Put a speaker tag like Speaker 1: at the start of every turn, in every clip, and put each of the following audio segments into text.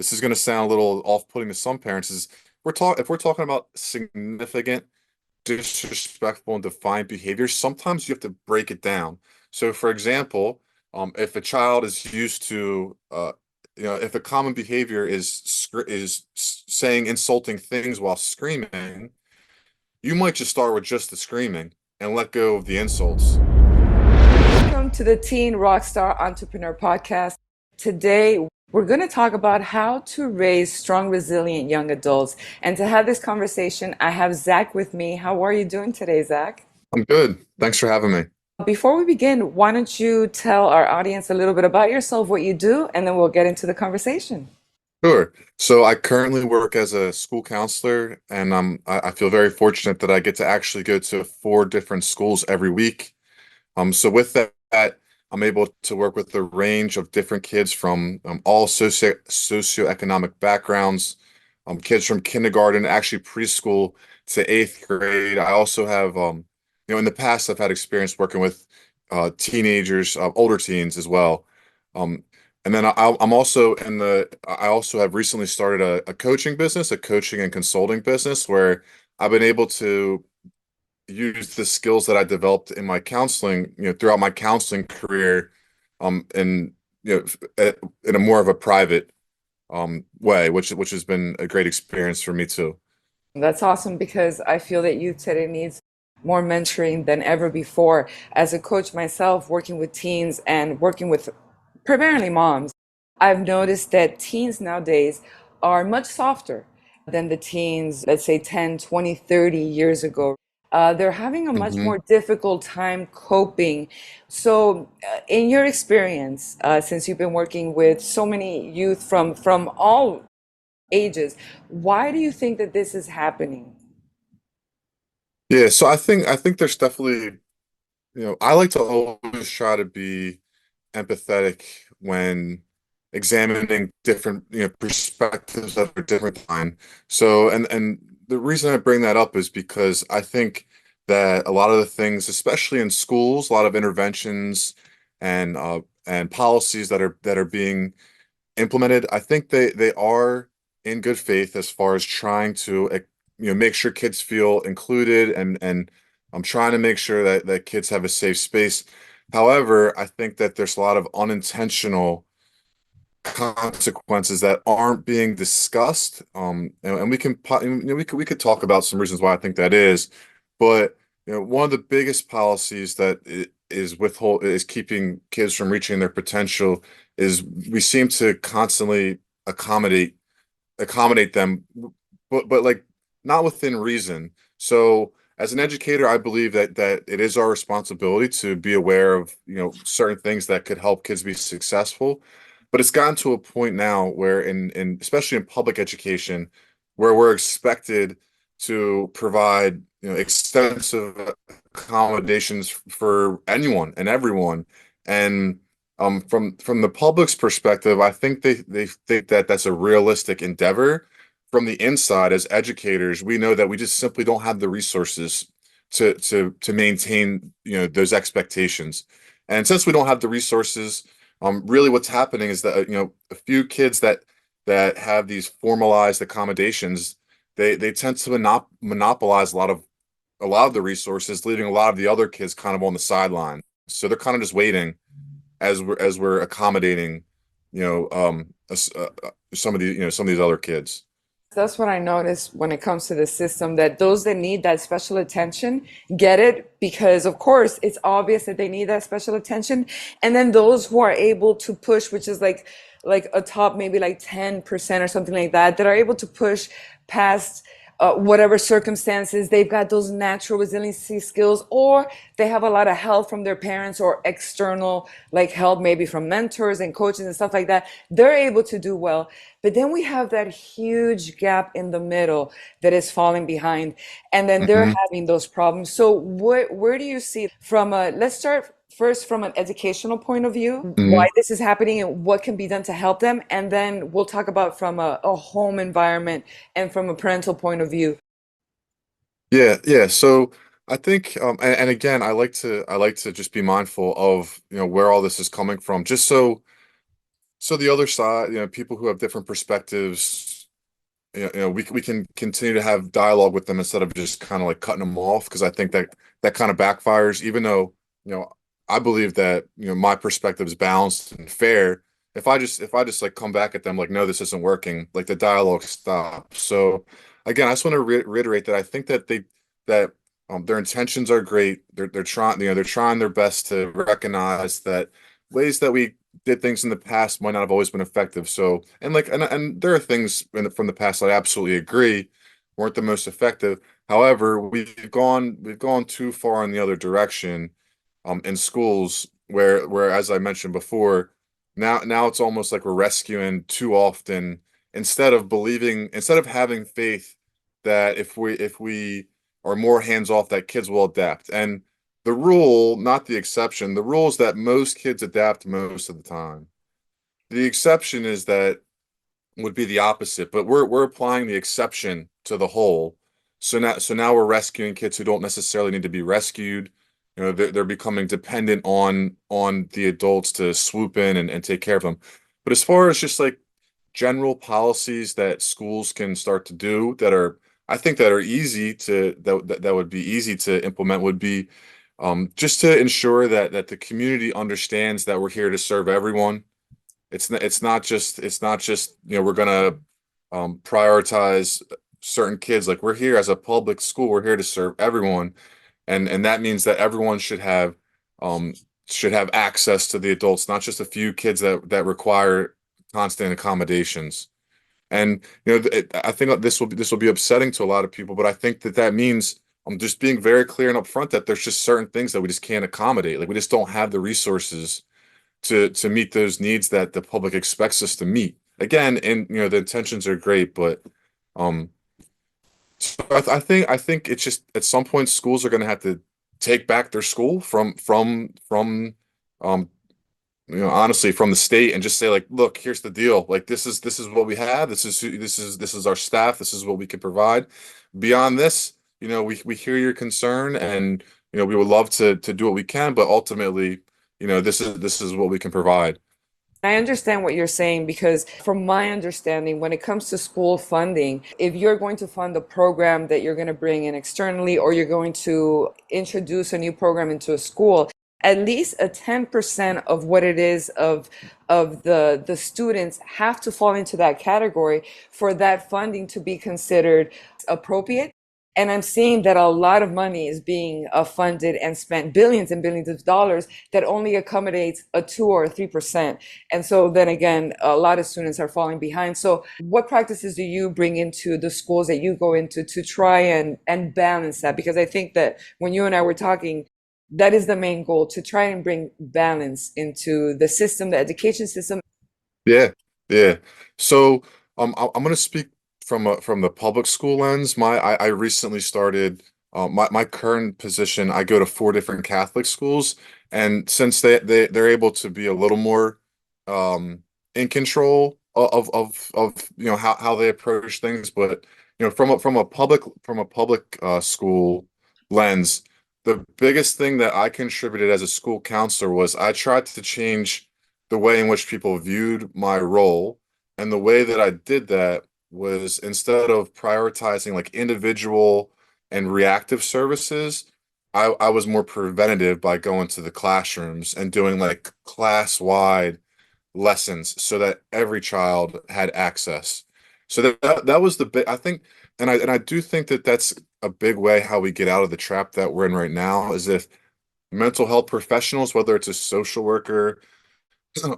Speaker 1: this is going to sound a little off-putting to some parents, is if we're talking about significant, disrespectful, and defiant behavior, sometimes you have to break it down. So, for example, if a child is used to, if a common behavior is saying insulting things while screaming, you might just start with just the screaming and let go of the insults.
Speaker 2: Welcome to the Teen Rockstar Entrepreneur Podcast. Today, we're going to talk about how to raise strong, resilient young adults. And to have this conversation, I have Zach with me. How are you doing today, Zach?
Speaker 1: I'm good. Thanks for having me.
Speaker 2: Before we begin, why don't you tell our audience a little bit about yourself, what you do, and then we'll get into the conversation.
Speaker 1: Sure. So I currently work as a school counselor, and I feel very fortunate that I get to actually go to four different schools every week. So with that, I'm able to work with a range of different kids from all socioeconomic backgrounds, kids from kindergarten, actually preschool to eighth grade. I also have, in the past, I've had experience working with teenagers, older teens as well. Um, and then I'm also I also have recently started a coaching business, a coaching and consulting business where I've been able to use the skills that I developed in my counseling, throughout my counseling career, in in a more of a private way, which has been a great experience for me too.
Speaker 2: That's awesome because I feel that youth today needs more mentoring than ever before. As a coach myself, working with teens and working with primarily moms, I've noticed that teens nowadays are much softer than the teens, let's say 10, 20, 30 years ago. They're having a much
Speaker 1: Hmm.
Speaker 2: more difficult time coping. So, in your experience, since you've been working with so many youth from all ages, why do you think that this is happening?
Speaker 1: Yeah, so I think there's definitely, I like to always try to be empathetic when examining different, perspectives that are different than mine. So, and the reason I bring that up is because I think that a lot of the things, especially in schools, a lot of interventions and policies that are being implemented, I think they are in good faith as far as trying to, make sure kids feel included, and I'm trying to make sure that kids have a safe space. However, I think that there's a lot of unintentional consequences that aren't being discussed. And we could talk about some reasons why I think that is, but one of the biggest policies that is keeping kids from reaching their potential is we seem to constantly accommodate accommodate them, but like not within reason. So as an educator, I believe that it is our responsibility to be aware of, certain things that could help kids be successful. But it's gotten to a point now where in especially in public education, where we're expected to provide, extensive accommodations for anyone and everyone. And from the public's perspective, I think they think that that's a realistic endeavor. From the inside, as educators, we know that we just simply don't have the resources to maintain, those expectations. And since we don't have the resources, really what's happening is that, a few kids that have these formalized accommodations, they tend to monopolize a lot of the resources, leaving a lot of the other kids kind of on the sideline. So they're kind of just waiting as we're accommodating, some of these other kids.
Speaker 2: That's what I noticed when it comes to the system, that those that need that special attention get it because, of course, it's obvious that they need that special attention. And then those who are able to push, which is like a top maybe like 10% or something like that, that are able to push past whatever circumstances, they've got those natural resiliency skills, or they have a lot of help from their parents or external like help, maybe from mentors and coaches and stuff like that. They're able to do well. But then we have that huge gap in the middle that is falling behind, and then they're
Speaker 1: Hmm.
Speaker 2: having those problems. So where do you see from a, let's start first from an educational point of view, why
Speaker 1: Hmm.
Speaker 2: this is happening and what can be done to help them, and then we'll talk about from a home environment and from a parental point of view.
Speaker 1: Yeah, yeah. So I think, and again, I like to just be mindful of, where all this is coming from, just So the other side, people who have different perspectives, we can continue to have dialogue with them instead of just kind of like cutting them off because I think that that kind of backfires. Even though you know I believe that my perspective is balanced and fair. If I just like come back at them like no, this isn't working, like the dialogue stops. So again, I just want to reiterate that I think that their intentions are great. They're trying they're trying their best to recognize that ways that we did things in the past might not have always been effective. So, and there are things from the past that I absolutely agree weren't the most effective. However, we've gone too far in the other direction, in schools where as I mentioned before, now it's almost like we're rescuing too often instead of having faith that if we are more hands off, that kids will adapt. And the rule, not the exception, the rule is that most kids adapt most of the time. The exception is that would be the opposite, but we're applying the exception to the whole. So now we're rescuing kids who don't necessarily need to be rescued. They're becoming dependent on the adults to swoop in and take care of them. But as far as just like general policies that schools can start to do that are I think that are easy to that would be easy to implement would be just to ensure that the community understands that we're here to serve everyone. It's not just we're gonna prioritize certain kids. Like we're here as a public school, we're here to serve everyone, and that means that everyone um should have access to the adults, not just a few kids that require constant accommodations. And I think this will be upsetting to a lot of people, but I think that means I'm just being very clear and upfront that there's just certain things that we just can't accommodate. Like we just don't have the resources to meet those needs that the public expects us to meet. Again, and the intentions are great, but um, so I think it's just at some point schools are going to have to take back their school from um honestly from the state and just say like, look, here's the deal. Like this is what we have. This is our staff. This is what we can provide. Beyond this, we hear your concern and we would love to do what we can, but ultimately, this is what we can provide.
Speaker 2: I understand what you're saying because, from my understanding, when it comes to school funding, if you're going to fund a program that you're going to bring in externally or you're going to introduce a new program into a school, at least a 10% of what it is of the students have to fall into that category for that funding to be considered appropriate. And I'm seeing that a lot of money is being funded and spent, billions and billions of dollars, that only accommodates a 2 or 3%. And so then again, a lot of students are falling behind. So what practices do you bring into the schools that you go into to try and balance that? Because I think that when you and I were talking, that is the main goal, to try and bring balance into the system, the education system.
Speaker 1: Yeah, yeah. So I'm going to speak from the public school lens. I recently started my current position. I go to four different Catholic schools, and since they're able to be a little more in control of how they approach things, but from a public school lens, the biggest thing that I contributed as a school counselor was I tried to change the way in which people viewed my role. And the way that I did that was instead of prioritizing like individual and reactive services, I was more preventative by going to the classrooms and doing like class-wide lessons so that every child had access. So that was the big, I think, and I do think that that's a big way how we get out of the trap that we're in right now is if mental health professionals, whether it's a social worker,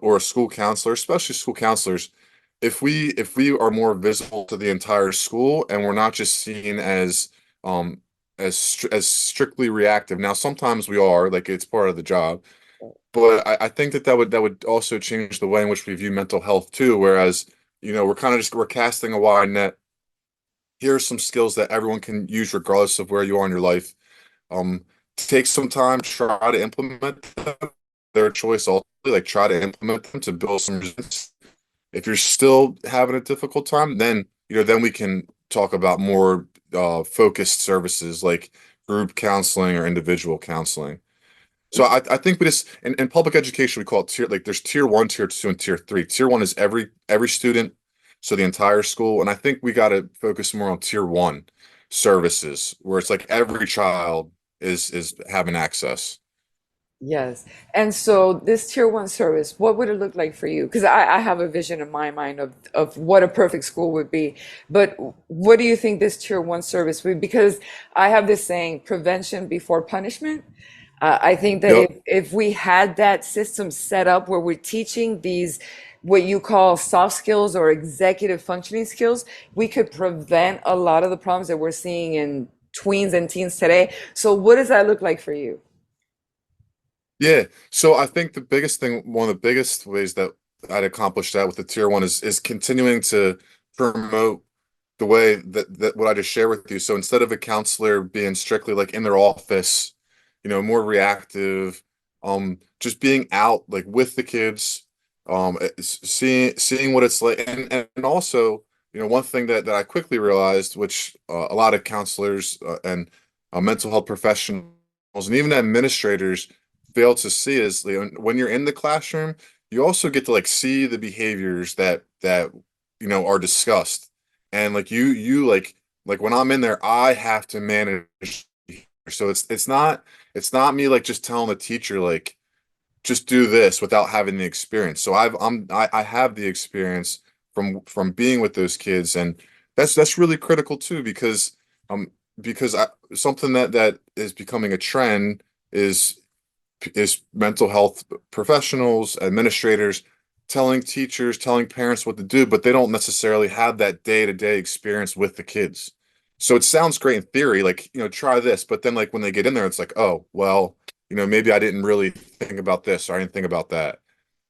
Speaker 1: or a school counselor, especially school counselors, if we are more visible to the entire school and we're not just seen um as strictly reactive. Now, sometimes we are, like it's part of the job, but I think that would also change the way in which we view mental health too. Whereas, we're casting a wide net. Here are some skills that everyone can use regardless of where you are in your life. Um, Take some time, try to implement them. Their choice ultimately, like try to implement them to build some resilience. If you're still having a difficult time, then we can talk about more focused services like group counseling or individual counseling. So I think we just in public education we call it tier, like there's tier one, tier two, and tier three. Tier one is every student, so the entire school, and I think we got to focus more on tier one services where it's like every child is having access.
Speaker 2: Yes. And so this tier one service, what would it look like for you? Because I have a vision in my mind of what a perfect school would be. But what do you think this tier one service would be? Because I have this saying, prevention before punishment. I think that
Speaker 1: Yep.
Speaker 2: if we had that system set up where we're teaching these, what you call soft skills or executive functioning skills, we could prevent a lot of the problems that we're seeing in tweens and teens today. So what does that look like for you?
Speaker 1: Yeah. So I think the biggest thing, one of the biggest ways that I'd accomplish that with the tier one is continuing to promote the way that what I just shared with you. So instead of a counselor being strictly like in their office, more reactive, just being out like with the kids, seeing what it's like, and also, one thing that I quickly realized, which a lot of counselors and mental health professionals and even administrators fail to see is when you're in the classroom, you also get to like see the behaviors that are discussed and like you like when I'm in there, I have to manage. So it's not me like just telling the teacher like just do this without having the experience. So I have the experience from being with those kids, and that's really critical too um because something that is becoming a trend is mental health professionals, administrators telling teachers, telling parents what to do, but they don't necessarily have that day-to-day experience with the kids. So it sounds great in theory, like, try this, but then like when they get in there, it's like, oh, well, maybe I didn't really think about this or I didn't think about that.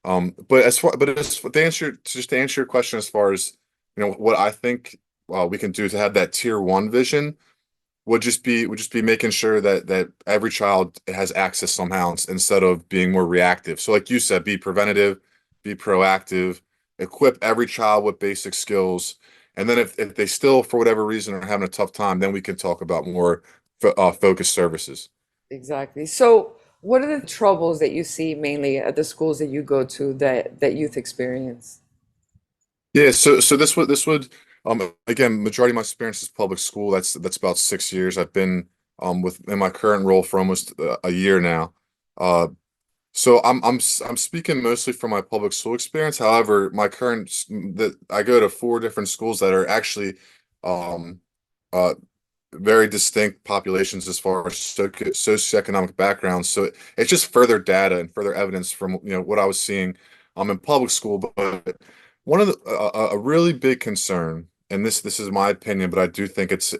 Speaker 1: But to answer your question as far as, what I think we can do to have that tier one vision would just be making sure that every child has access somehow instead of being more reactive. So like you said, be preventative, be proactive, equip every child with basic skills. And then if they still, for whatever reason, are having a tough time, then we can talk about more focused services.
Speaker 2: Exactly. So, what are the troubles that you see mainly at the schools that you go to that youth experience?
Speaker 1: Yeah, so this would again, majority of my experience is public school. That's about 6 years. I've been with in my current role for almost a year now. Uh, So I'm speaking mostly from my public school experience. However, my current that I go to four different schools that are actually um uh very distinct populations as far as socioeconomic backgrounds. So it's just further data and further evidence from what I was seeing in public school. But one of a really big concern, and this is my opinion, but I do think it's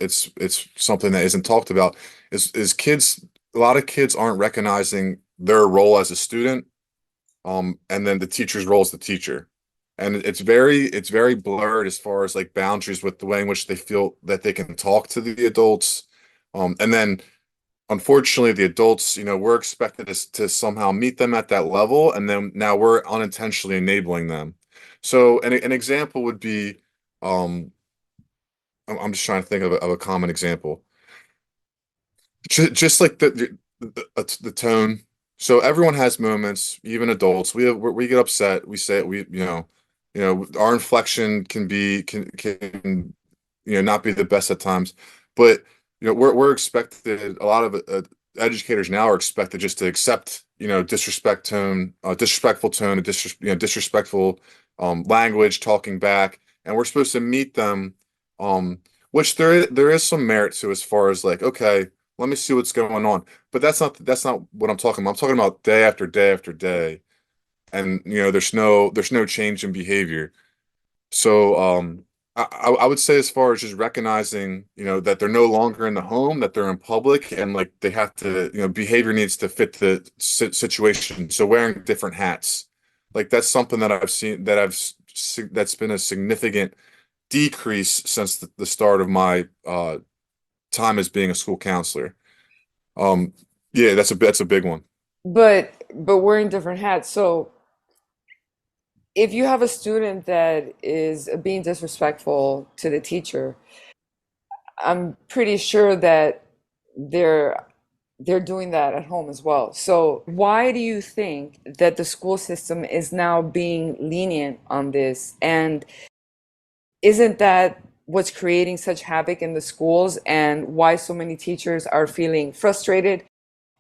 Speaker 1: something that isn't talked about, is kids. A lot of kids aren't recognizing their role as a student, and then the teacher's role as the teacher. And it's very blurred as far as like boundaries with the way in which they feel that they can talk to the adults. And then unfortunately the adults, we're expected to somehow meet them at that level, and then now we're unintentionally enabling them. So an example would be, um, I'm just trying to think of a common example. Just like the tone. So everyone has moments, even adults. We get upset. We say we our inflection can not be the best at times, but we're expected. A lot of educators now are expected just to accept disrespectful tone, disrespectful language, talking back, and we're supposed to meet them. Which there is some merit to as far as like, okay, let me see what's going on. But that's not what I'm talking about. I'm talking about day after day after day, and there's no change in behavior. So I would say as far as just recognizing that they're no longer in the home, that they're in public, and like they have to behavior needs to fit the situation. So wearing different hats, like that's something that I've seen that's been a significant decrease since the start of my time as being a school counselor. Um, yeah, that's a big one.
Speaker 2: But wearing different hats. So, if you have a student that is being disrespectful to the teacher, I'm pretty sure that they're they're doing that at home as well. So why do you think that the school system is now being lenient on this? And isn't that what's creating such havoc in the schools and why so many teachers are feeling frustrated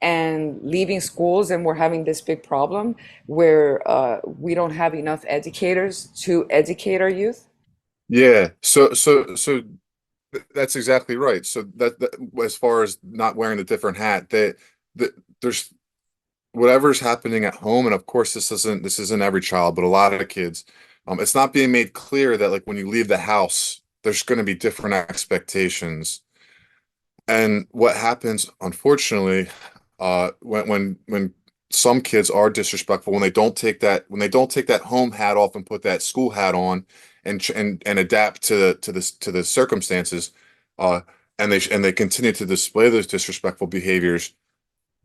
Speaker 2: and leaving schools, and we're having this big problem where we don't have enough educators to educate our youth?
Speaker 1: Yeah. So that's exactly right. So that as far as not wearing the different hat, that there's whatever's happening at home, and of course this isn't every child, but a lot of kids. It's not being made clear that like when you leave the house, there's going to be different expectations. And what happens, unfortunately, when some kids are disrespectful, when they don't take that home hat off and put that school hat on, and adapt to the circumstances, uh, and they continue to display those disrespectful behaviors.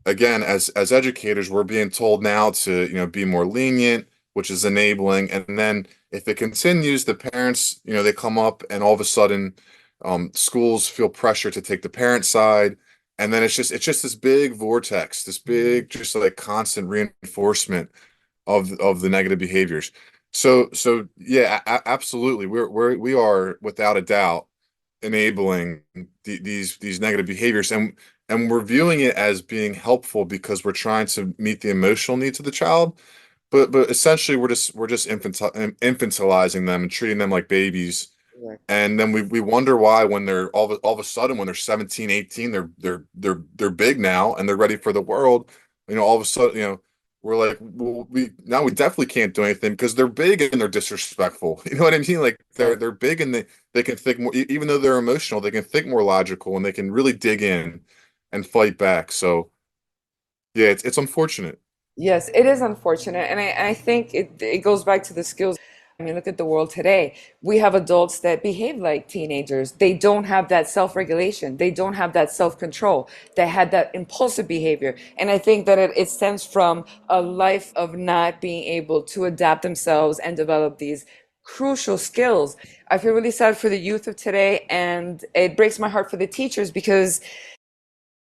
Speaker 1: Again, as educators, we're being told now to, be more lenient, which is enabling. And then if it continues, the parents, they come up and all of a sudden, schools feel pressure to take the parent side. And then it's just this big vortex, this big, just like constant reinforcement of the negative behaviors. So yeah, absolutely. We are without a doubt enabling these negative behaviors, and we're viewing it as being helpful because we're trying to meet the emotional needs of the child, but essentially we're just infantilizing them and treating them like babies. And then we wonder why when they're all of a sudden when they're 17, 18, they're big now and they're ready for the world. All of a sudden, we're like, well, we definitely can't do anything because they're big and they're disrespectful. You know what I mean? Like
Speaker 2: Exactly.
Speaker 1: they're big and they can think more, even though they're emotional, they can think more logical and they can really dig in and fight back. So yeah, it's unfortunate.
Speaker 2: Yes, it is unfortunate. And I think it goes back to the skills. I mean, look at the world today. We have adults that behave like teenagers. They don't have that self-regulation. They don't have that self-control. They had that impulsive behavior. And I think that it stems from a life of not being able to adapt themselves and develop these crucial skills. I feel really sad for the youth of today, and it breaks my heart for the teachers because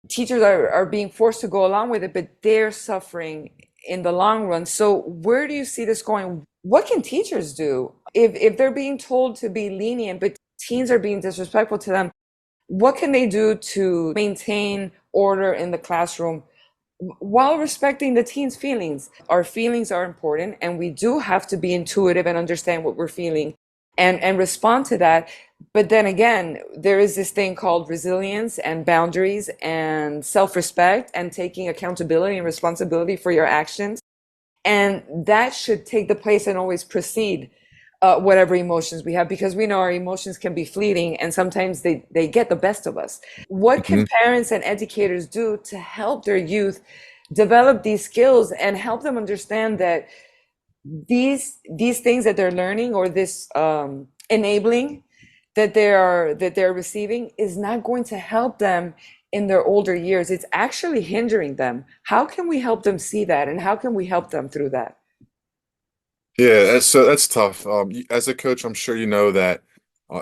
Speaker 2: teachers are being forced to go along with it, but they're suffering in the long run. So where do you see this going? What can teachers do if they're being told to be lenient, but teens are being disrespectful to them? What can they do to maintain order in the classroom while respecting the teens' feelings? Our feelings are important, and we do have to be intuitive and understand what we're feeling and respond to that. But then again, there is this thing called resilience and boundaries and self-respect and taking accountability and responsibility for your actions. And that should take the place and always precede whatever emotions we have, because we know our emotions can be fleeting and sometimes they get the best of us. What can
Speaker 1: Mhm.
Speaker 2: parents and educators do to help their youth develop these skills and help them understand that these things that they're learning, or this enabling that they're receiving, is not going to help them in their older years? It's actually hindering them. How can we help them see that, and how can we help them through that?
Speaker 1: Yeah, that's tough. As a coach, I'm sure you know that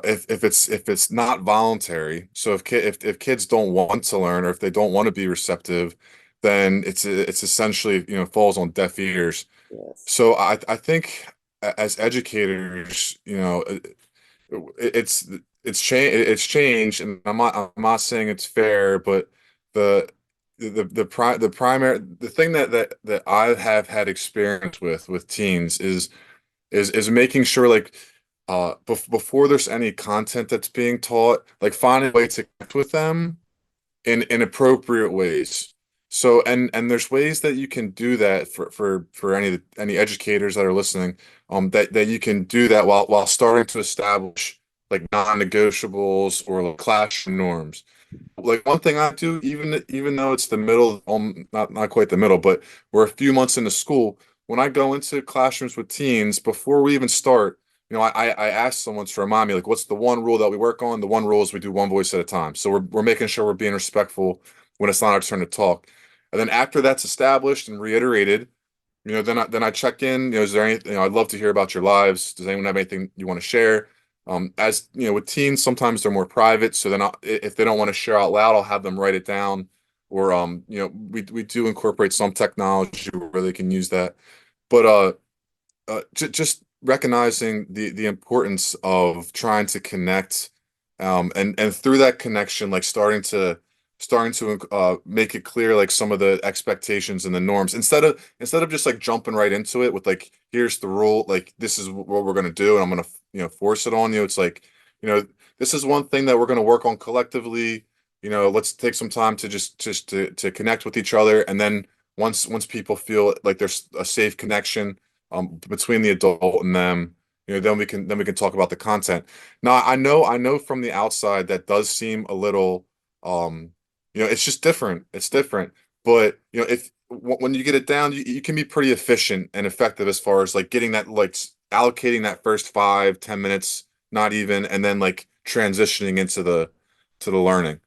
Speaker 1: if it's not voluntary, so if kids don't want to learn or if they don't want to be receptive, then it's essentially falls on deaf ears.
Speaker 2: Yes.
Speaker 1: So I think as educators, it's it's changed, and I'm not saying it's fair, but the the primary the thing that I have had experience with teens is making sure like before there's any content that's being taught, like finding a way to connect with them in appropriate ways. So and there's ways that you can do that for any educators that are listening, that you can do that while starting to establish like non-negotiables or like classroom norms. Like one thing I do, even though it's the middle, not quite the middle, but we're a few months into school. When I go into classrooms with teens, before we even start, I ask someone to remind me, like, what's the one rule that we work on? The one rule is we do one voice at a time. So we're making sure we're being respectful when it's not our turn to talk. And then after that's established and reiterated, then I check in. Is there anything? I'd love to hear about your lives. Does anyone have anything you want to share? As with teens, sometimes they're more private. So then if they don't want to share out loud, I'll have them write it down. or we do incorporate some technology where they can use that. But just recognizing the importance of trying to connect, and through that connection, like starting to make it clear like some of the expectations and the norms instead of just like jumping right into it with like here's the rule, like this is what we're gonna do and I'm gonna force it on you. It's like you know this is one thing that we're gonna work on collectively. Let's take some time to just to connect with each other, and then once people feel like there's a safe connection between the adult and them, then we can talk about the content. Now, I know from the outside that does seem a little, it's just different. It's different, but if when you get it down, you can be pretty efficient and effective as far as like getting that like allocating that first 5, 10 minutes, not even, and then like transitioning into the learning.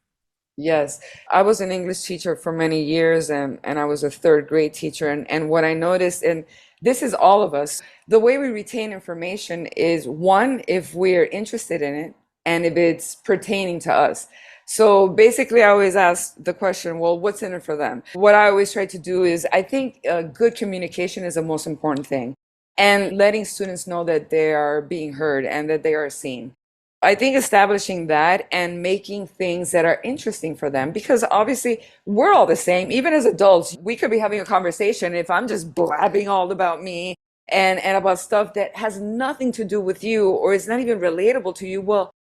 Speaker 2: Yes, I was an English teacher for many years, and I was a third grade teacher. And what I noticed, and this is all of us, the way we retain information is one, if we're interested in it and if it's pertaining to us. So basically, I always ask the question, well, what's in it for them? What I always try to do is, I think good communication is the most important thing, and letting students know that they are being heard and that they are seen. I think establishing that and making things that are interesting for them, because obviously we're all the same. Even as adults, we could be having a conversation. If I'm just blabbing all about me and about stuff that has nothing to do with you or is not even relatable to you, well,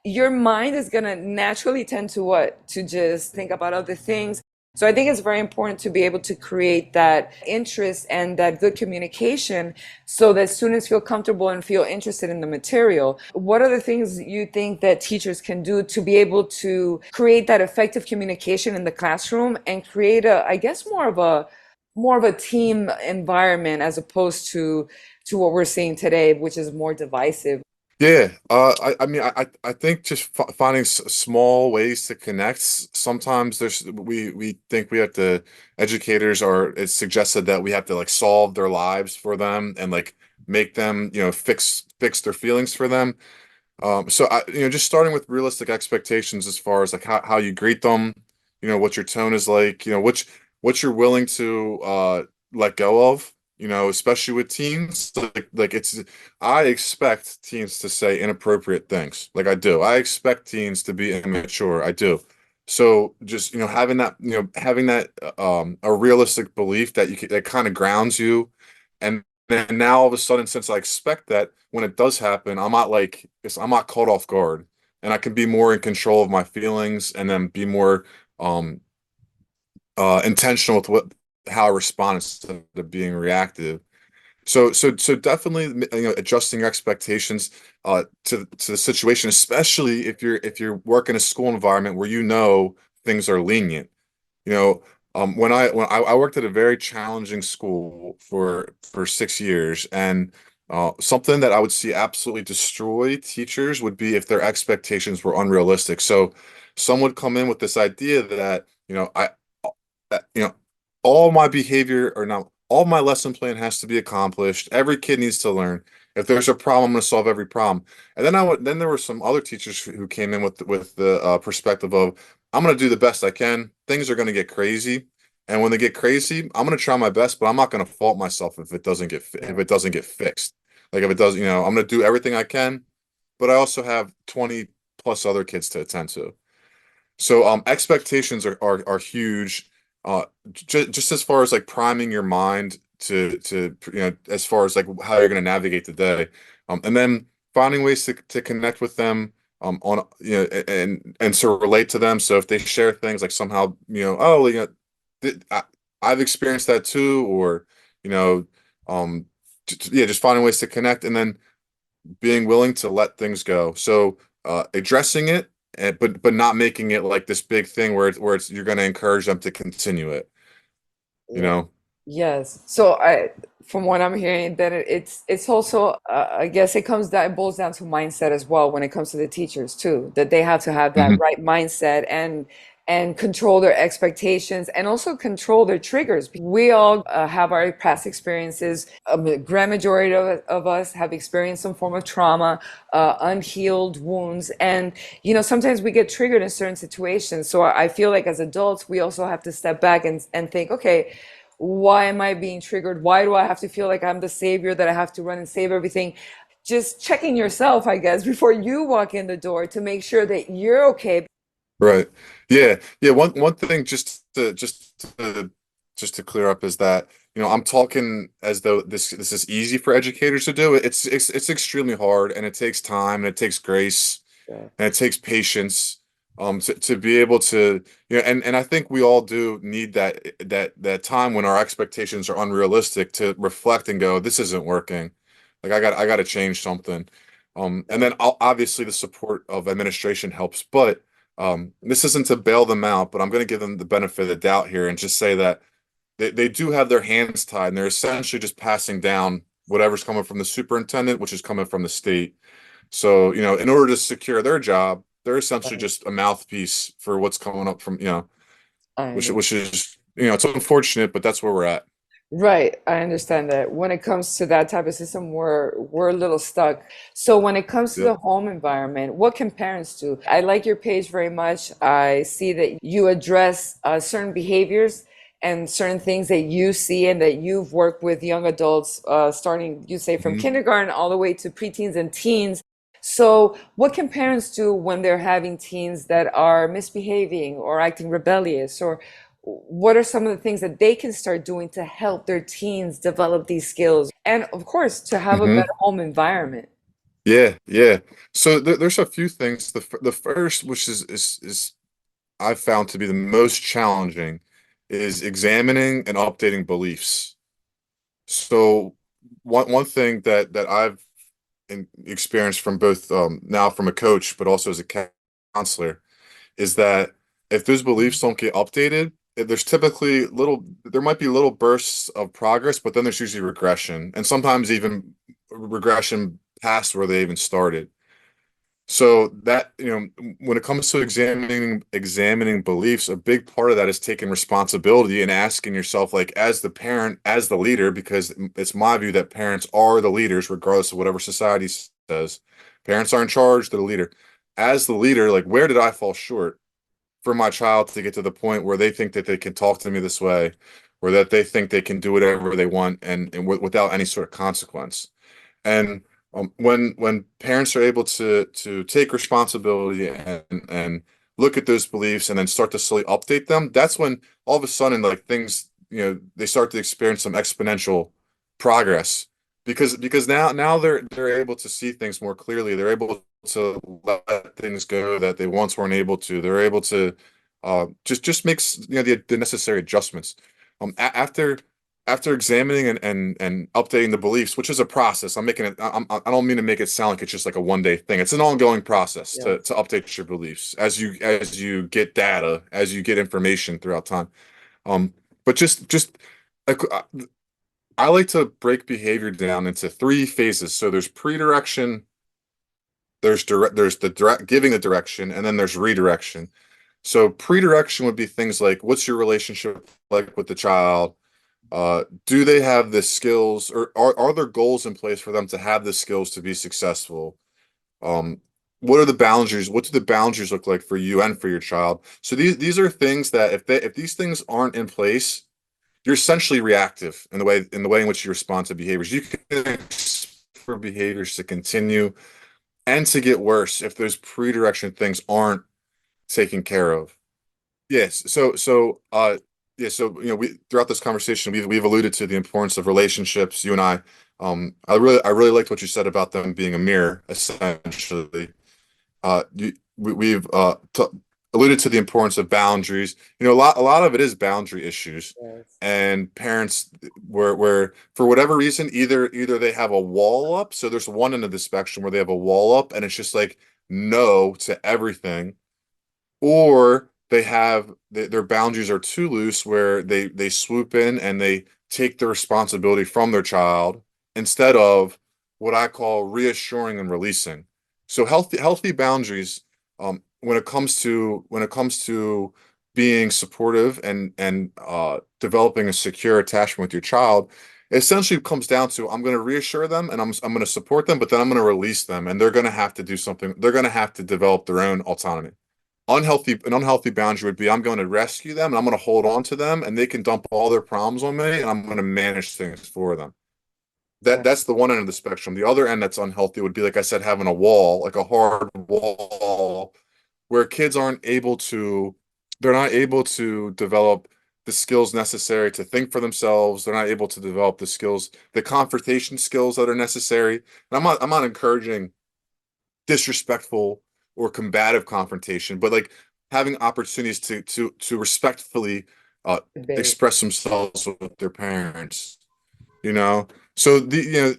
Speaker 2: your mind is going to naturally tend to what? To just think about other things. So I think it's very important to be able to create that interest and that good communication so that students feel comfortable and feel interested in the material. What are the things you think that teachers can do to be able to create that effective communication in the classroom and create I guess more of a team environment as opposed to what we're seeing today, which is more divisive?
Speaker 1: Yeah, I mean, I think just f finding small ways to connect. Sometimes we think we have to educators are it's suggested that we have to like solve their lives for them and like make them fix their feelings for them. So just starting with realistic expectations as far as like how you greet them, what your tone is like, what you're willing to let go of, especially with teens. Like I expect teens to say inappropriate things. Like I do. I expect teens to be immature. I do. So just, having that a realistic belief that that kind of grounds you. And then now all of a sudden, since I expect that when it does happen, I'm not caught off guard, and I can be more in control of my feelings, and then be more um intentional with how I respond instead of being reactive. So definitely, adjusting your expectations to the situation, especially if you're working a school environment where things are lenient. You know, when I worked at a very challenging school for 6 years, and something that I would see absolutely destroy teachers would be if their expectations were unrealistic. So some would come in with this idea that, that, all my behavior or not all my lesson plan has to be accomplished. Every kid needs to learn. If there's a problem, I'm going to solve every problem. And then there were some other teachers who came in with the perspective of I'm going to do the best I can. Things are going to get crazy, and when they get crazy, I'm going to try my best, but I'm not going to fault myself if
Speaker 2: Yeah.
Speaker 1: it doesn't get fixed. Like if it does, I'm going to do everything I can, but I also have 20 plus other kids to attend to. So expectations are huge. Just as far as like priming your mind to as far as like how you're going to navigate the day, and then finding ways to connect with them on and to relate to them. So if they share things like somehow oh I've experienced that too, or you know um yeah, just finding ways to connect, and then being willing to let things go. So addressing it, but not making it like this big thing where you're going to encourage them to continue it. You
Speaker 2: Yeah.
Speaker 1: know.
Speaker 2: Yes. So from what I'm hearing, that it's also, I guess it it boils down to mindset as well when it comes to the teachers too, that they have to have that
Speaker 1: Hmm.
Speaker 2: right mindset and control their expectations and also control their triggers. We all have our past experiences. The grand majority of us have experienced some form of trauma, unhealed wounds, and sometimes we get triggered in certain situations. So I feel like as adults, we also have to step back and think, okay, why am I being triggered? Why do I have to feel like I'm the savior, that I have to run and save everything? Just checking yourself, I guess, before you walk in the door to make sure that you're okay.
Speaker 1: Right. Yeah. Yeah. One thing just to clear up is that, I'm talking as though this is easy for educators to do. It's extremely hard, and it takes time, and it takes grace,
Speaker 2: Yeah.
Speaker 1: and it takes patience, to be able to, and I think we all do need that time when our expectations are unrealistic to reflect and go, this isn't working. Like I got to change something. And
Speaker 2: Yeah.
Speaker 1: then obviously the support of administration helps, but this isn't to bail them out, but I'm going to give them the benefit of the doubt here and just say that they do have their hands tied, and they're essentially just passing down whatever's coming from the superintendent, which is coming from the state. So, in order to secure their job, they're essentially
Speaker 2: Right.
Speaker 1: just a mouthpiece for what's coming up from,
Speaker 2: I
Speaker 1: which
Speaker 2: understand.
Speaker 1: is, it's unfortunate, but that's where we're at.
Speaker 2: Right, I understand that. When it comes to that type of system, we're a little stuck. So when it comes to
Speaker 1: Yep.
Speaker 2: the home environment, what can parents do? I like your page very much. I see that you address certain behaviors and certain things that you see and that you've worked with young adults, starting, you say, from
Speaker 1: Mhm.
Speaker 2: kindergarten all the way to preteens and teens. So what can parents do when they're having teens that are misbehaving or acting rebellious, or what are some of the things that they can start doing to help their teens develop these skills and of course to have a better
Speaker 1: Mhm.
Speaker 2: home environment?
Speaker 1: Yeah, yeah. So there's a few things. The first, which is I've found to be the most challenging, is examining and updating beliefs. So one thing that I've experienced from both, now from a coach, but also as a counselor, is that if those beliefs don't get updated, there's typically there might be little bursts of progress, but then there's usually regression, and sometimes even regression past where they even started. So that, when it comes to examining beliefs, a big part of that is taking responsibility and asking yourself, like, as the parent, as the leader, because it's my view that parents are the leaders, regardless of whatever society says. Parents are in charge, they're the leader. As the leader, like, where did I fall short for my child to get to the point where they think that they can talk to me this way, or that they think they can do whatever they want, and without any sort of consequence? And when parents are able to take responsibility and look at those beliefs and then start to slowly update them, that's when all of a sudden, like, things, they start to experience some exponential progress, because now they're able to see things more clearly. They're able to let things go that they once weren't able to. They're able to, just makes, the necessary adjustments. After examining and updating the beliefs, which is a process. I don't mean to make it sound like it's just like a one day thing. It's an ongoing process
Speaker 2: Yeah.
Speaker 1: to update your beliefs as you get data, as you get information throughout time. But just like, I like to break behavior down into three phases. So there's pre-direction, there's the direct giving the direction, and then there's redirection. So pre-direction would be things like, what's your relationship like with the child? Do they have the skills, or are there goals in place for them to have the skills to be successful? Um, what are the boundaries? What do the boundaries look like for you and for your child? So these are things that if these things aren't in place, you're essentially reactive in the way in which you respond to behaviors. You can expect for behaviors to continue and to get worse if those pre-direction things aren't taken care of. Yes. Yeah, so, we throughout this conversation, we've alluded to the importance of relationships, you and I. I really liked what you said about them being a mirror, essentially. We've alluded to the importance of boundaries. A lot of it is boundary issues,
Speaker 2: Yes.
Speaker 1: and parents, where for whatever reason, either they have a wall up, so there's one end of the spectrum where they have a wall up, and it's just like no to everything, or their boundaries are too loose, where they swoop in and they take the responsibility from their child instead of what I call reassuring and releasing. So healthy boundaries, when it comes to being supportive and developing a secure attachment with your child essentially comes down to I'm going to reassure them and I'm going to support them, but then I'm going to release them and they're going to have to do something. They're going to have to develop their own autonomy. An unhealthy boundary would be I'm going to rescue them and I'm going to hold on to them and they can dump all their problems on me and I'm going to manage things for them.
Speaker 2: Yeah.
Speaker 1: That's the one end of the spectrum. The other end that's unhealthy would be, like I said, having a wall, like a hard wall, where kids aren't able to, they're not able to develop the skills necessary to think for themselves. They're not able to develop the skills, the confrontation skills that are necessary. And I'm not encouraging disrespectful or combative confrontation, but like having opportunities to respectfully uh,
Speaker 2: Debate.
Speaker 1: express themselves with their parents. You know, so the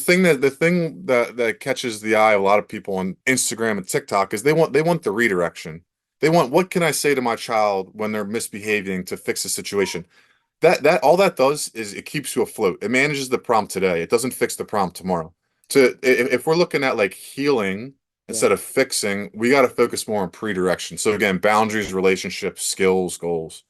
Speaker 1: thing that catches the eye of a lot of people on Instagram and TikTok is they want the redirection. They want, what can I say to my child when they're misbehaving to fix the situation? That all that does is it keeps you afloat. It manages the problem today. It doesn't fix the problem tomorrow. If we're looking at like healing
Speaker 2: Yeah.
Speaker 1: instead of fixing, we got to focus more on pre-direction. So again, boundaries, relationships, skills, goals,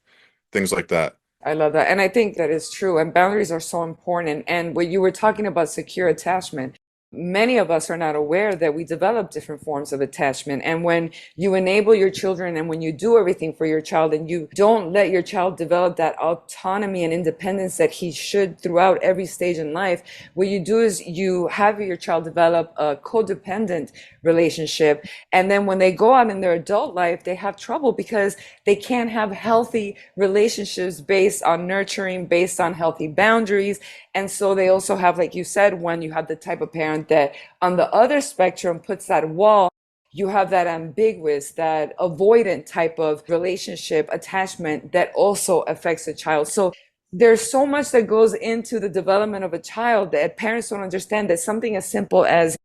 Speaker 1: things like that.
Speaker 2: I love that. And I think that is true. And boundaries are so important. And when you were talking about secure attachment, many of us are not aware that we develop different forms of attachment. And when you enable your children and when you do everything for your child and you don't let your child develop that autonomy and independence that he should throughout every stage in life, what you do is you have your child develop a codependent relationship. And then when they go out in their adult life, they have trouble because they can't have healthy relationships based on nurturing, based on healthy boundaries. And so they also have, like you said, when you have the type of parent that on the other spectrum puts that wall, you have that ambiguous, that avoidant type of relationship attachment that also affects the child. So there's so much that goes into the development of a child that parents don't understand, that something as simple as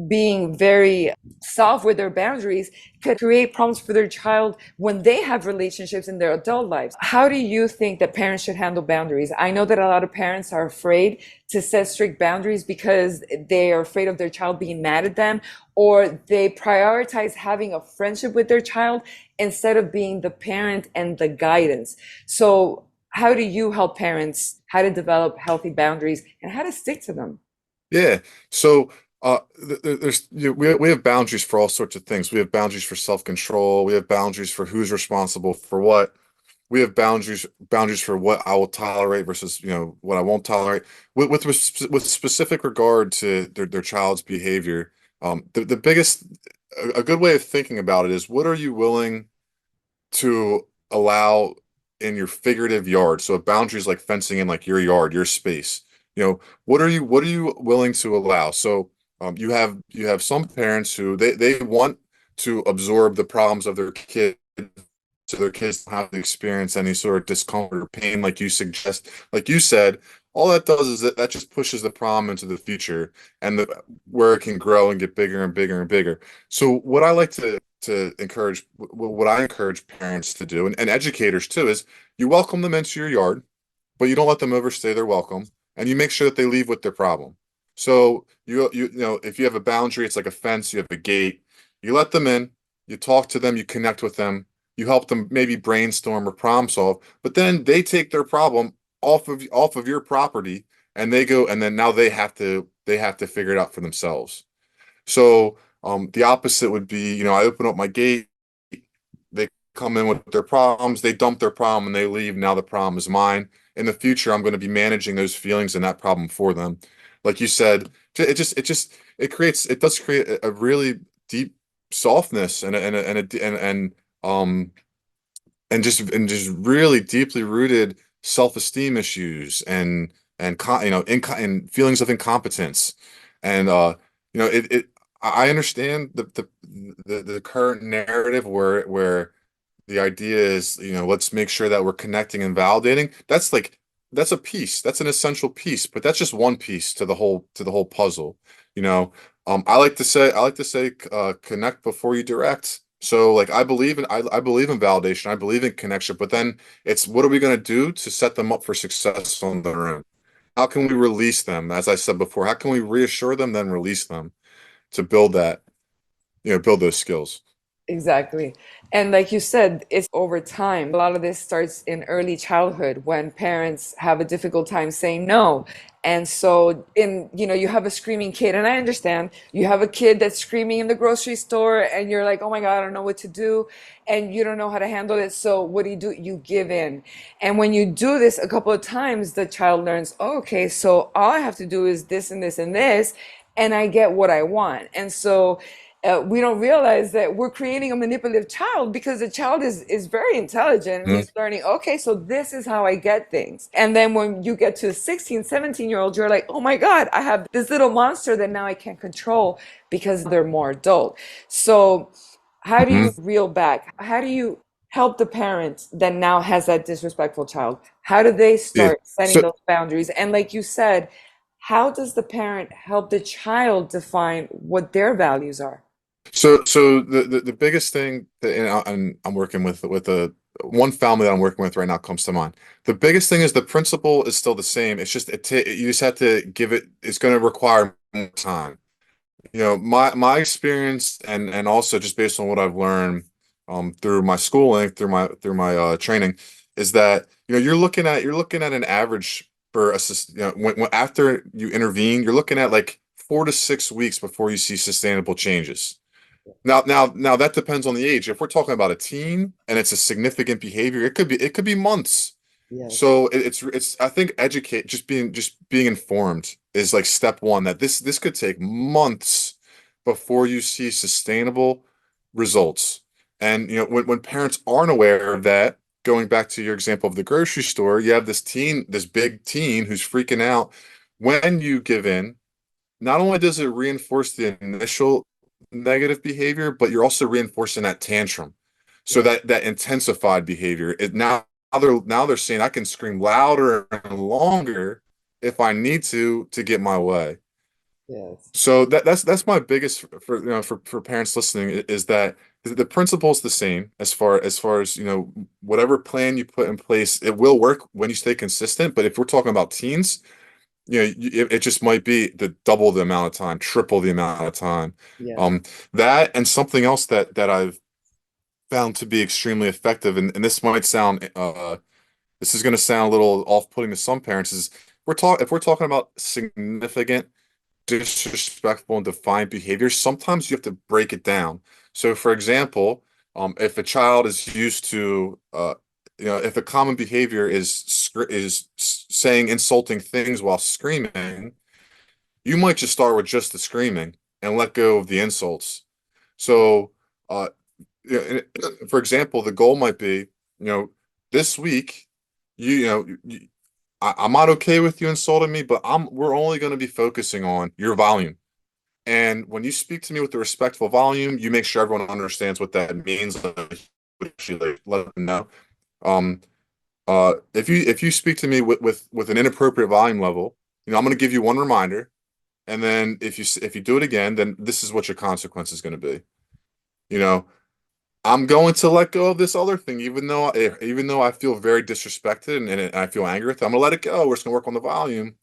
Speaker 2: being very soft with their boundaries could create problems for their child when they have relationships in their adult lives. How do you think that parents should handle boundaries? I know that a lot of parents are afraid to set strict boundaries because they are afraid of their child being mad at them, or they prioritize having a friendship with their child instead of being the parent and the guidance. So how do you help parents how to develop healthy boundaries and how to stick to them?
Speaker 1: Yeah. So there's we have boundaries for all sorts of things. We have boundaries for self-control. We have boundaries for who's responsible for what. We have boundaries for what I will tolerate versus what I won't tolerate. With specific regard to their child's behavior, the biggest a good way of thinking about it is what are you willing to allow in your figurative yard. So a boundary is like fencing in like your yard, your space. What are you willing to allow? So you have some parents who they want to absorb the problems of their kid so their kids don't have to experience any sort of discomfort or pain like you suggest. Like you said, all that does is that just pushes the problem into the future and where it can grow and get bigger and bigger and bigger. So what I like to encourage, what I encourage parents to do, and educators too, is you welcome them into your yard, but you don't let them overstay their welcome, and you make sure that they leave with their problem. So if you have a boundary, it's like a fence, you have a gate, you let them in, you talk to them, you connect with them, you help them maybe brainstorm or problem solve, but then they take their problem off of your property and they go and then now they have to figure it out for themselves. So the opposite would be, I open up my gate, they come in with their problems, they dump their problem and they leave. Now the problem is mine. In the future, I'm going to be managing those feelings and that problem for them. Like you said, it does create a really deep softness um and just really deeply rooted self-esteem issues and feelings of incompetence and it I understand the current narrative where the idea is let's make sure that we're connecting and validating. That's a piece, that's an essential piece, but that's just one piece to the whole puzzle. you know I like to say connect before you direct. So like I believe in validation, I believe in connection, but then it's what are we going to do to set them up for success on their own? How can we release them? As I said before, how can we reassure them, then release them to build build those skills?
Speaker 2: Exactly. And like you said, it's over time. A lot of this starts in early childhood when parents have a difficult time saying no. And so you have a screaming kid, and I understand you have a kid that's screaming in the grocery store and you're like, "Oh my God, I don't know what to do." And you don't know how to handle it. So what do? You give in. And when you do this a couple of times, the child learns, oh, okay, so all I have to do is this and this and this, and I get what I want. And so we don't realize that we're creating a manipulative child because the child is very intelligent and
Speaker 1: Mhm.
Speaker 2: he's learning, okay, so this is how I get things. And then when you get to 16, 17-year-old, you're like, oh my God, I have this little monster that now I can't control because they're more adult. So how do you
Speaker 1: Mhm.
Speaker 2: reel back? How do you help the parent that now has that disrespectful child? How do they
Speaker 1: Yeah.
Speaker 2: start setting
Speaker 1: So
Speaker 2: those boundaries? And like you said, how does the parent help the child define what their values are?
Speaker 1: so the biggest thing that and I'm working with a one family that I'm working with right now comes to mind. The biggest thing is the principle is still the same. It's just you just have to give it. It's going to require more time. My experience and also just based on what I've learned through my schooling, through my training, is that you're looking at an average for when after you intervene, you're looking at like 4 to 6 weeks before you see sustainable changes. Now that depends on the age. If we're talking about a teen and it's a significant behavior, it could be months.
Speaker 2: Yes,
Speaker 1: So it's I think educate just being informed is like step one, that this could take months before you see sustainable results. And when parents aren't aware of that, going back to your example of the grocery store, you have this big teen who's freaking out. When you give in, not only does it reinforce the initial negative behavior, but you're also reinforcing that tantrum. So
Speaker 2: yes,
Speaker 1: that intensified behavior, now they're saying I can scream louder and longer if I need to get my way.
Speaker 2: yes,
Speaker 1: So that's my biggest for for parents listening, is that the principle's the same as whatever plan you put in place, it will work when you stay consistent. But if we're talking about teens, it just might be the double the amount of time, triple the amount of time.
Speaker 2: yes,
Speaker 1: Um, that and something else that I've found to be extremely effective, and this is going to sound a little off-putting to some parents, is if we're talking about significant, disrespectful, and defiant behaviors, sometimes you have to break it down. So, for example, if a child is used to, if a common behavior is saying insulting things while screaming, you might just start with just the screaming and let go of the insults. So, uh, for example, the goal might be, this week, I'm not okay with you insulting me, but we're only going to be focusing on your volume. And when you speak to me with the respectful volume, you make sure everyone understands what that means. Actually, like, let them know. Um, if you speak to me with an inappropriate volume level, I'm going to give you one reminder, and then if you do it again, then this is what your consequence is going to be. You know, I'm going to let go of this other thing, even though I feel very disrespected and I feel angry with it. I'm gonna let it go. We're just gonna work on the volume,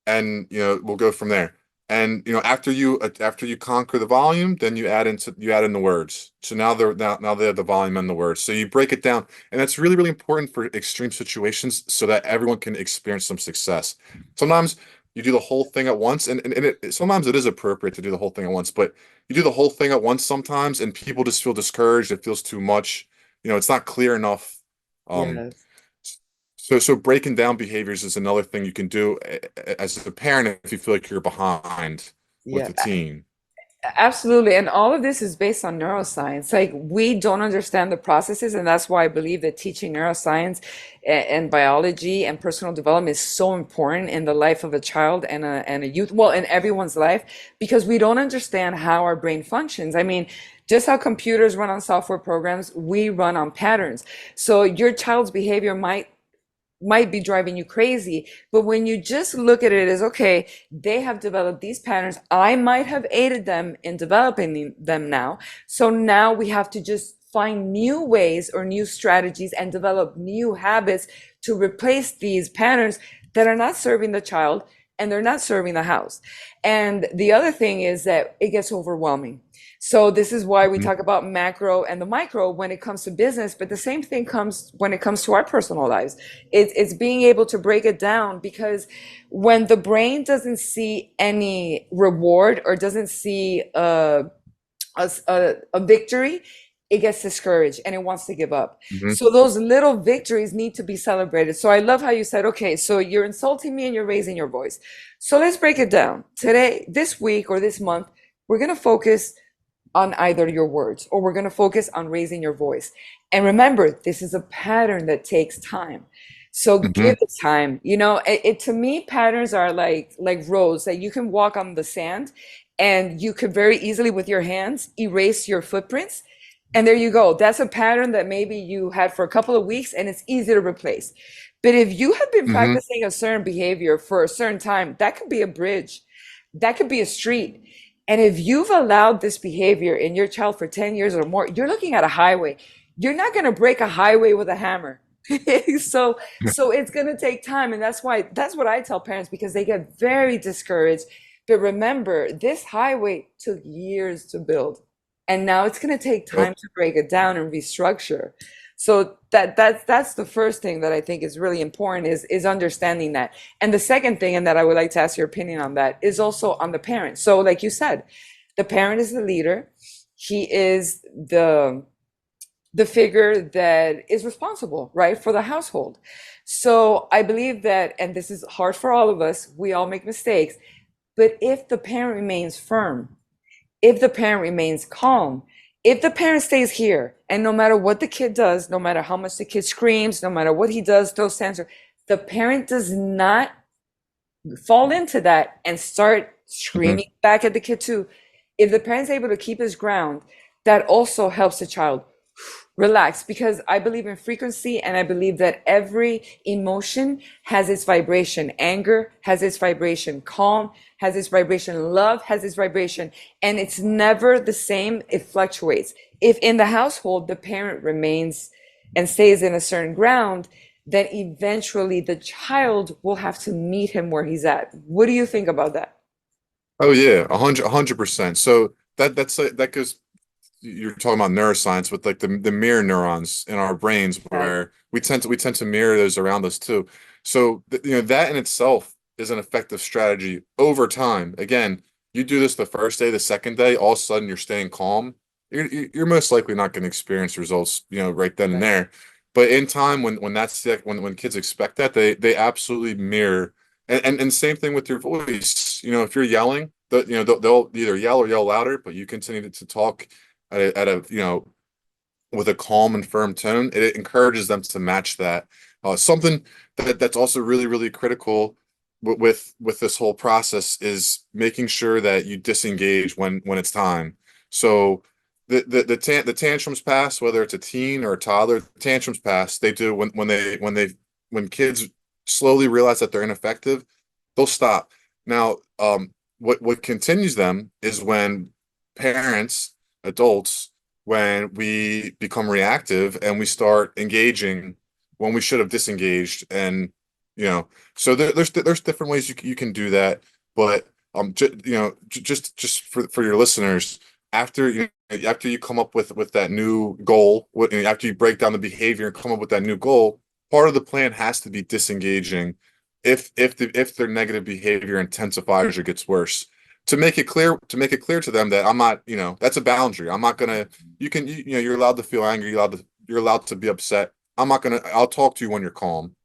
Speaker 1: and we'll go from there. And after you conquer the volume, then you add in the words. So now they have the volume and the words. So you break it down, and that's really really important for extreme situations, so that everyone can experience some success. Sometimes you do the whole thing at once, and sometimes it is appropriate to do the whole thing at once, but you do the whole thing at once sometimes, and people just feel discouraged. It feels too much. It's not clear enough. Um,
Speaker 2: yes,
Speaker 1: so breaking down behaviors is another thing you can do as a parent if you feel like you're behind with
Speaker 2: yeah.
Speaker 1: a teen.
Speaker 2: Absolutely. And all of this is based on neuroscience. Like, we don't understand the processes. And that's why I believe that teaching neuroscience and biology and personal development is so important in the life of a child and a youth, well, in everyone's life, because we don't understand how our brain functions. I mean, just how computers run on software programs, we run on patterns. So your child's behavior might be driving you crazy. But when you just look at it as, okay, they have developed these patterns. I might have aided them in developing them now. So now we have to just find new ways or new strategies and develop new habits to replace these patterns that are not serving the child and they're not serving the house. And the other thing is that it gets overwhelming. So this is why we
Speaker 1: Mhm.
Speaker 2: talk about macro and the micro when it comes to business, but the same thing comes when it comes to our personal lives. It's being able to break it down, because when the brain doesn't see any reward or doesn't see a victory, it gets discouraged and it wants to give up.
Speaker 1: Mhm.
Speaker 2: So those little victories need to be celebrated. So I love how you said, okay, so you're insulting me and you're raising your voice. So let's break it down. Today, this week or this month, we're going to focus on either your words, or we're going to focus on raising your voice. And remember, this is a pattern that takes time. So give
Speaker 1: Mhm.
Speaker 2: it time. It to me, patterns are like roads that you can walk on the sand, and you could very easily with your hands erase your footprints. And there you go. That's a pattern that maybe you had for a couple of weeks and it's easy to replace. But if you have been
Speaker 1: Mhm.
Speaker 2: practicing a certain behavior for a certain time, that could be a bridge, that could be a street. And if you've allowed this behavior in your child for 10 years or more, you're looking at a highway. You're not going to break a highway with a hammer. so so it's going to take time, and that's what I tell parents, because they get very discouraged. But remember, this highway took years to build, and now it's going to take
Speaker 1: Yep.
Speaker 2: time to break it down and restructure. So that's the first thing that I think is really important, is understanding that. And the second thing, and that I would like to ask your opinion on that, is also on the parent. So like you said, the parent is the leader. He is the figure that is responsible, right, for the household. So I believe that, and this is hard for all of us, we all make mistakes, but if the parent remains firm, if the parent remains calm, if the parent stays here, and no matter what the kid does, no matter how much the kid screams, no matter what he does, throws tantrums, the parent does not fall into that and start
Speaker 1: Mhm.
Speaker 2: screaming back at the kid too. If the parent's able to keep his ground, that also helps the child relax, because I believe in frequency, and I believe that every emotion has its vibration. Anger has its vibration, calm has its vibration, love has its vibration, and it's never the same. It fluctuates. If in the household the parent remains and stays in a certain ground, then eventually the child will have to meet him where he's at. What do you think about that?
Speaker 1: Oh yeah, 100%. So that goes. You're talking about neuroscience with like the mirror neurons in our brains,
Speaker 2: Exactly.
Speaker 1: where we tend to mirror those around us too. So that in itself is an effective strategy over time. Again, you do this the first day, the second day, all of a sudden you're staying calm. You're most likely not going to experience results, right then and
Speaker 2: Right.
Speaker 1: there. But in time, when that's when kids expect that, they absolutely mirror. And same thing with your voice. If you're yelling, they'll either yell or yell louder, but you continue to talk at a with a calm and firm tone. It encourages them to match that. Something that's also really really critical with this whole process is making sure that you disengage when it's time. So the tantrums pass, whether it's a teen or a toddler. Tantrums pass. They do when kids slowly realize that they're ineffective, they'll stop. Now, what continues them is when parents, adults, when we become reactive and we start engaging when we should have disengaged. And you know so there's different ways you can do that. But just for your listeners, after you come up with that new goal, after you break down the behavior and come up with that new goal, part of the plan has to be disengaging if their negative behavior intensifies or gets worse, to make it clear to them that I'm not, that's a boundary. I'm not gonna. You're allowed to feel angry. You're allowed to be upset. I'll talk to you when you're calm.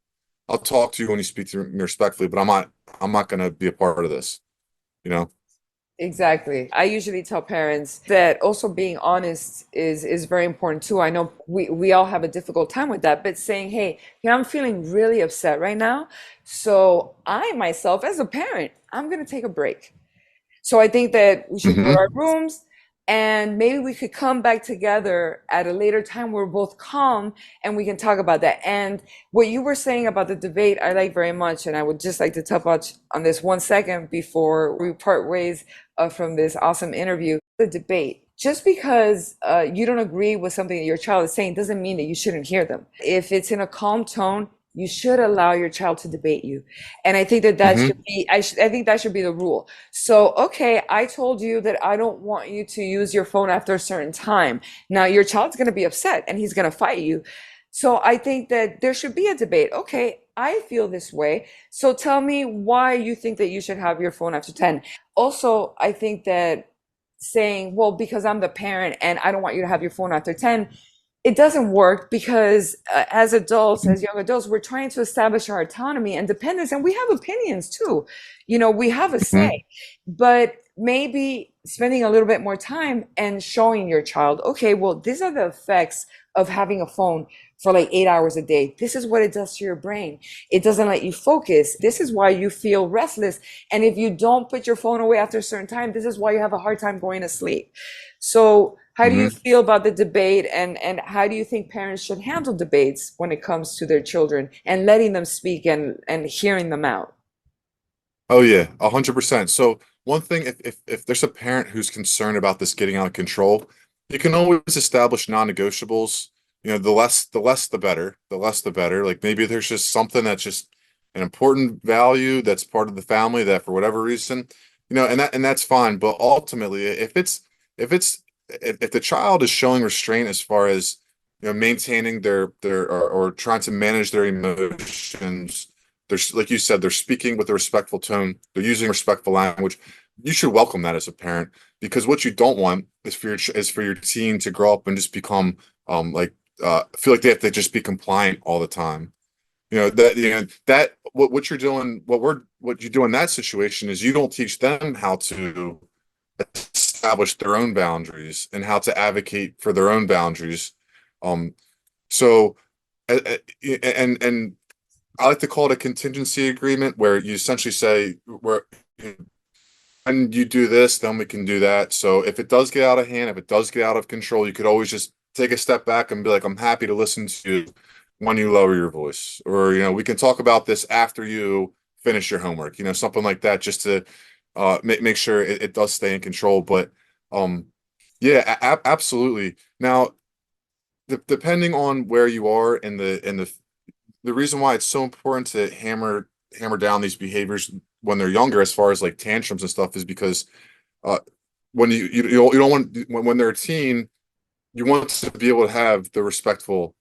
Speaker 1: I'll talk to you when you speak to me respectfully, but I'm not gonna be a part of this, you know?
Speaker 2: Exactly. I usually tell parents that also being honest is very important too. I know we all have a difficult time with that, but saying, hey, I'm feeling really upset right now. So I myself, as a parent, I'm gonna take a break. So I think that we should go to
Speaker 1: Hmm.
Speaker 2: our rooms, and maybe we could come back together at a later time where we're both calm and we can talk about that. And what you were saying about the debate, I like very much. And I would just like to touch on this 1 second before we part ways from this awesome interview. The debate. Just because you don't agree with something that your child is saying doesn't mean that you shouldn't hear them. If it's in a calm tone, you should allow your child to debate you. And I think that that should
Speaker 1: Hmm.
Speaker 2: be, I think that should be the rule. So, okay, I told you that I don't want you to use your phone after a certain time. Now your child's going to be upset and he's going to fight you. So I think that there should be a debate. Okay, I feel this way. So tell me why you think that you should have your phone after 10. Also, I think that saying, well, because I'm the parent and I don't want you to have your phone after 10, it doesn't work because as adults, as young adults, we're trying to establish our autonomy and dependence, and we have opinions too. You know, we have a
Speaker 1: Hmm.
Speaker 2: say, but maybe spending a little bit more time and showing your child, okay, well, these are the effects of having a phone for like 8 hours a day. This is what it does to your brain. It doesn't let you focus. This is why you feel restless. And if you don't put your phone away after a certain time, this is why you have a hard time going to sleep. So, how do you
Speaker 1: Hmm.
Speaker 2: feel about the debate and how do you think parents should handle debates when it comes to their children and letting them speak and hearing them out?
Speaker 1: Oh yeah, 100%. So one thing, if there's a parent who's concerned about this getting out of control, you can always establish non-negotiables. The less the better. The less the better. Like maybe there's just something that's just an important value that's part of the family that for whatever reason, and that's fine. But ultimately, if the child is showing restraint as far as maintaining their or trying to manage their emotions, they're like you said, they're speaking with a respectful tone, they're using respectful language. You should welcome that as a parent, because what you don't want is for your teen to grow up and just become like feel like they have to just be compliant all the time. That what you're doing, what you do in that situation is you don't teach them how to establish their own boundaries and how to advocate for their own boundaries. Um, so and I like to call it a contingency agreement, where you essentially say, where when you do this, then we can do that. So if it does get out of hand, if it does get out of control, you could always just take a step back and be like, I'm happy to listen to you when you lower your voice. Or, we can talk about this after you finish your homework, something like that, just to make sure it does stay in control. But yeah, absolutely. Now, depending on where you are the reason why it's so important to hammer down these behaviors when they're younger, as far as like tantrums and stuff, is because uh, when you don't want, when they're a teen, you want to be able to have the respectful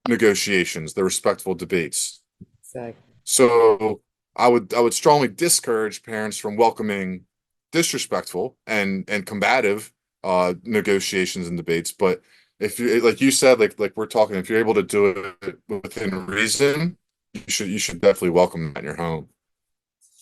Speaker 1: negotiations, the respectful debates.
Speaker 2: Exactly.
Speaker 1: So I would strongly discourage parents from welcoming disrespectful and combative negotiations and debates. But if you, like you said, like we're talking, if you're able to do it within reason, you should definitely welcome that in your home.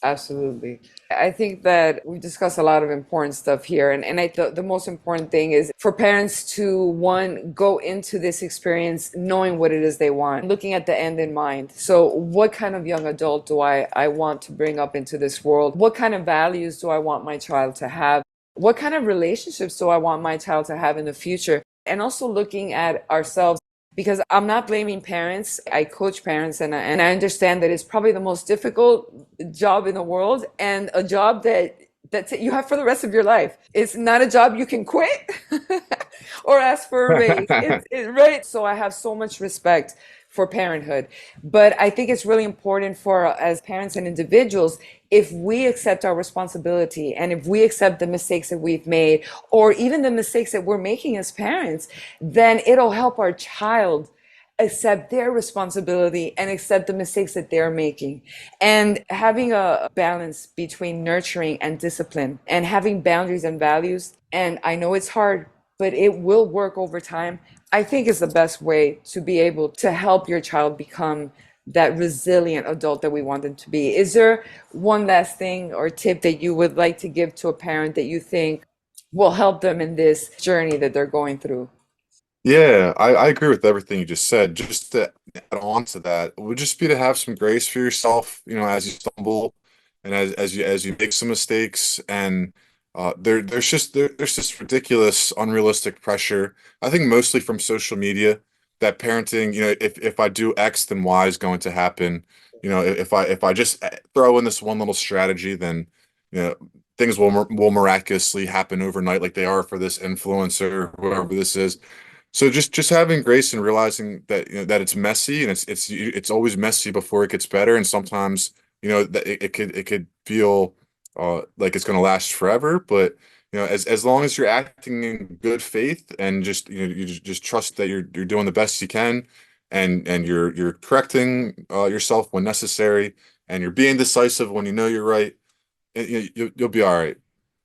Speaker 2: Absolutely. I think that we discussed a lot of important stuff here. And the most important thing is for parents to, one, go into this experience knowing what it is they want, looking at the end in mind. So, what kind of young adult do I want to bring up into this world? What kind of values do I want my child to have? What kind of relationships do I want my child to have in the future? And also looking at ourselves, because I'm not blaming parents. I coach parents and I understand that it's probably the most difficult job in the world and a job that you have for the rest of your life. It's not a job you can quit or ask for a raise. Right. So I have so much respect for parenthood, but I think it's really important for as parents and individuals, if we accept our responsibility and if we accept the mistakes that we've made or even the mistakes that we're making as parents, then it'll help our child accept their responsibility and accept the mistakes that they're making. And having a balance between nurturing and discipline and having boundaries and values. And I know it's hard, but it will work over time. I think is the best way to be able to help your child become that resilient adult that we want them to be. Is there one last thing or tip that you would like to give to a parent that you think will help them in this journey that they're going through?
Speaker 1: Yeah, I agree with everything you just said. Just to add on to that, it would just be to have some grace for yourself, as you stumble and as you make some mistakes. And there's just ridiculous, unrealistic pressure. I think mostly from social media, that parenting, if I do X, then Y is going to happen. If I just throw in this one little strategy, then you know things will miraculously happen overnight, like they are for this influencer, whoever this is. So just having grace and realizing that that it's messy and it's always messy before it gets better, and sometimes that it could feel like it's going to last forever, but as long as you're acting in good faith and just you just trust that you're doing the best you can, and you're correcting yourself when necessary, and you're being decisive when you know you're right, you'll be all right.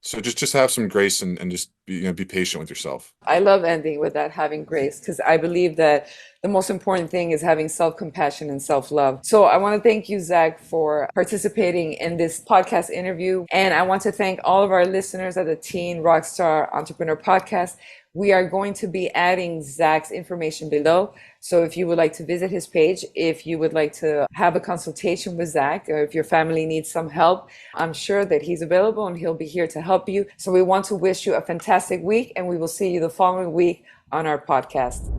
Speaker 1: So just have some grace and just be patient with yourself.
Speaker 2: I love ending with that, having grace, because I believe that the most important thing is having self-compassion and self-love. So I want to thank you, Zach, for participating in this podcast interview. And I want to thank all of our listeners at the Teen Rockstar Entrepreneur Podcast. We are going to be adding Zach's information below. So if you would like to visit his page, if you would like to have a consultation with Zach, or if your family needs some help, I'm sure that he's available and he'll be here to help you. So we want to wish you a fantastic week, and we will see you the following week on our podcast.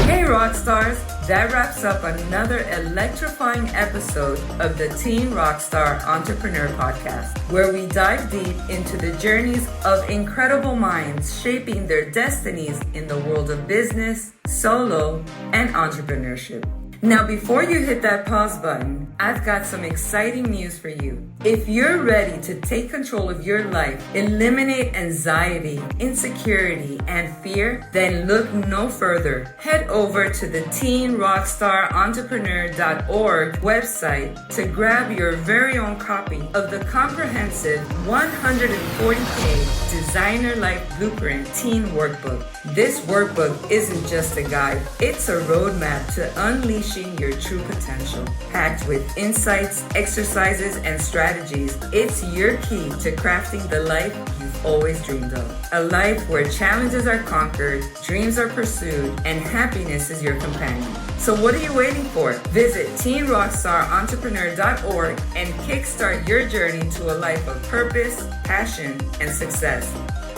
Speaker 2: Hey Rockstars, that wraps up another electrifying episode of the Teen Rockstar Entrepreneur Podcast, where we dive deep into the journeys of incredible minds shaping their destinies in the world of business, solo, and entrepreneurship. Now, before you hit that pause button, I've got some exciting news for you. If you're ready to take control of your life, eliminate anxiety, insecurity, and fear, then look no further. Head over to the teenrockstarentrepreneur.org website to grab your very own copy of the comprehensive 140-page Designer Life Blueprint Teen Workbook. This workbook isn't just a guide, it's a roadmap to unleashing your true potential. Packed with insights, exercises, and strategies, it's your key to crafting the life you've always dreamed of. A life where challenges are conquered, dreams are pursued, and happiness is your companion. So what are you waiting for? Visit teenrockstarentrepreneur.org and kickstart your journey to a life of purpose, passion, and success.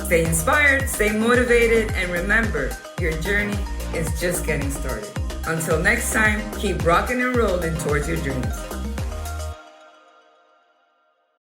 Speaker 2: Stay inspired, stay motivated, and remember, your journey is just getting started. Until next time, keep rocking and rolling towards your dreams.